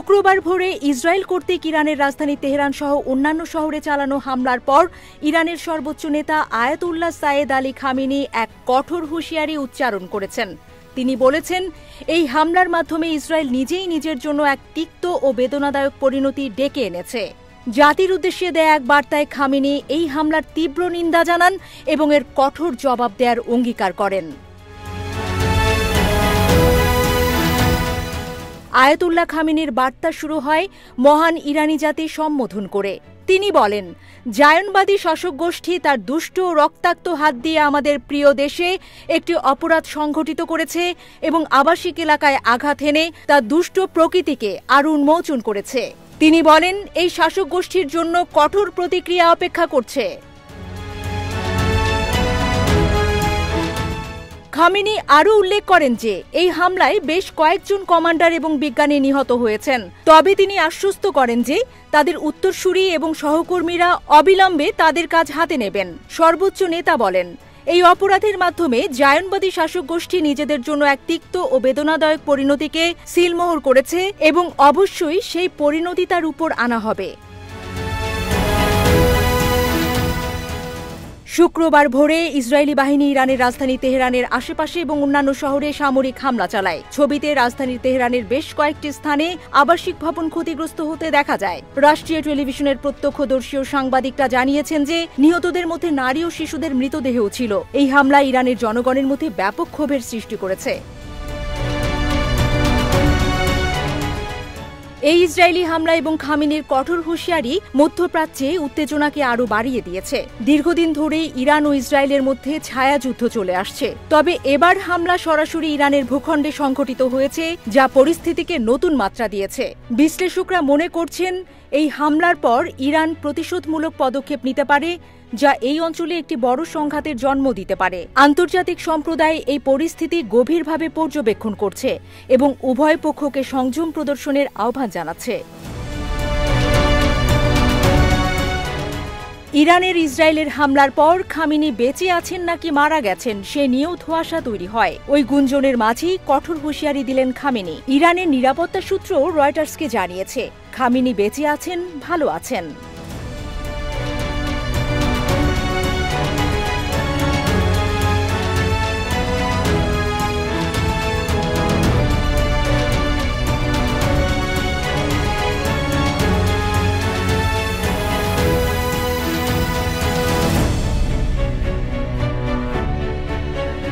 শুক্রবার ভোরে ইসরায়েল কর্তৃক ইরানের রাজধানী তেহরান সহ অন্যান্য শহরে চালানো হামলার পর ইরানের সর্বোচ্চ নেতা আয়াতুল্লাহ সায়েদ আলী খামেনি এক কঠোর হুঁশিয়ারি উচ্চারণ করেছেন। তিনি বলেছেন, এই হামলার মাধ্যমে ইসরায়েল নিজেই নিজের জন্য এক তিক্ত ও বেদনাদায়ক পরিণতি ডেকে এনেছে। জাতির উদ্দেশ্যে দেয়া এক বার্তায় খামেনি এই হামলার তীব্র নিন্দা জানান এবং এর কঠোর জবাব দেওয়ার অঙ্গীকার করেন। আয়াতুল্লাহ খামেনির বার্তা শুরু হয় মহান ইরানি জাতি সম্বোধন করে। তিনি বলেন, জায়নবাদী শাসক গোষ্ঠী তার দুষ্ট ও রক্তাক্ত হাত দিয়ে আমাদের প্রিয় দেশে একটি অপরাধ সংঘটিত করেছে এবং আবাসিক এলাকায় আঘাত হেনে তার দুষ্ট প্রকৃতিকে আরও উন্মোচন করেছে। তিনি বলেন, এই শাসক গোষ্ঠীর জন্য কঠোর প্রতিক্রিয়া অপেক্ষা করছে। খামেনি আরও উল্লেখ করেন যে এই হামলায় বেশ কয়েকজন কমান্ডার এবং বিজ্ঞানী নিহত হয়েছেন। তবে তিনি আশ্বস্ত করেন যে তাদের উত্তরসূরি এবং সহকর্মীরা অবিলম্বে তাদের কাজ হাতে নেবেন। সর্বোচ্চ নেতা বলেন, এই অপরাধের মাধ্যমে জায়নবাদী শাসক গোষ্ঠী নিজেদের জন্য এক তিক্ত ও বেদনাদায়ক পরিণতিকে সিলমোহর করেছে এবং অবশ্যই সেই পরিণতি তার উপর আনা হবে। শুক্রবার ভোরে ইসরায়েলি বাহিনী ইরানের রাজধানী তেহরানের আশেপাশে এবং অন্যান্য শহরে সামরিক হামলা চালায়। ছবিতে রাজধানী তেহরানের বেশ কয়েকটি স্থানে আবাসিক ভবন ক্ষতিগ্রস্ত হতে দেখা যায়। রাষ্ট্রীয় টেলিভিশনের প্রত্যক্ষদর্শী ও সাংবাদিকরা জানিয়েছেন যে নিহতদের মধ্যে নারী ও শিশুদের মৃতদেহও ছিল। এই হামলা ইরানের জনগণের মধ্যে ব্যাপক ক্ষোভের সৃষ্টি করেছে। এই ইসরায়েলি হামলা এবং খামেনির কঠোর হুঁশিয়ারি মধ্যপ্রাচ্যে উত্তেজনাকে আরও বাড়িয়ে দিয়েছে। দীর্ঘদিন ধরেই ইরান ও ইসরায়েলের মধ্যে ছায়াযুদ্ধ চলে আসছে। তবে এবার হামলা সরাসরি ইরানের ভূখণ্ডে সংঘটিত হয়েছে, যা পরিস্থিতিকে নতুন মাত্রা দিয়েছে। বিশ্লেষকরা মনে করছেন, এই হামলার পর ইরান প্রতিশোধমূলক পদক্ষেপ নিতে পারে, যা এই অঞ্চলে একটি বড় সংঘাতের জন্ম দিতে পারে। আন্তর্জাতিক সম্প্রদায় এই পরিস্থিতি গভীরভাবে পর্যবেক্ষণ করছে এবং উভয় পক্ষকে সংযম প্রদর্শনের আহ্বান জানাচ্ছে। ইরানের ইসরায়েলের হামলার পর খামেনি বেঁচে আছেন নাকি মারা গেছেন সে নিয়েও ধোঁয়াশা তৈরি হয়। ওই গুঞ্জনের মাঝেই কঠোর হুঁশিয়ারি দিলেন খামেনি। ইরানের নিরাপত্তা সূত্র রয়টার্সকে জানিয়েছে, খামেনি বেঁচে আছেন, ভালো আছেন।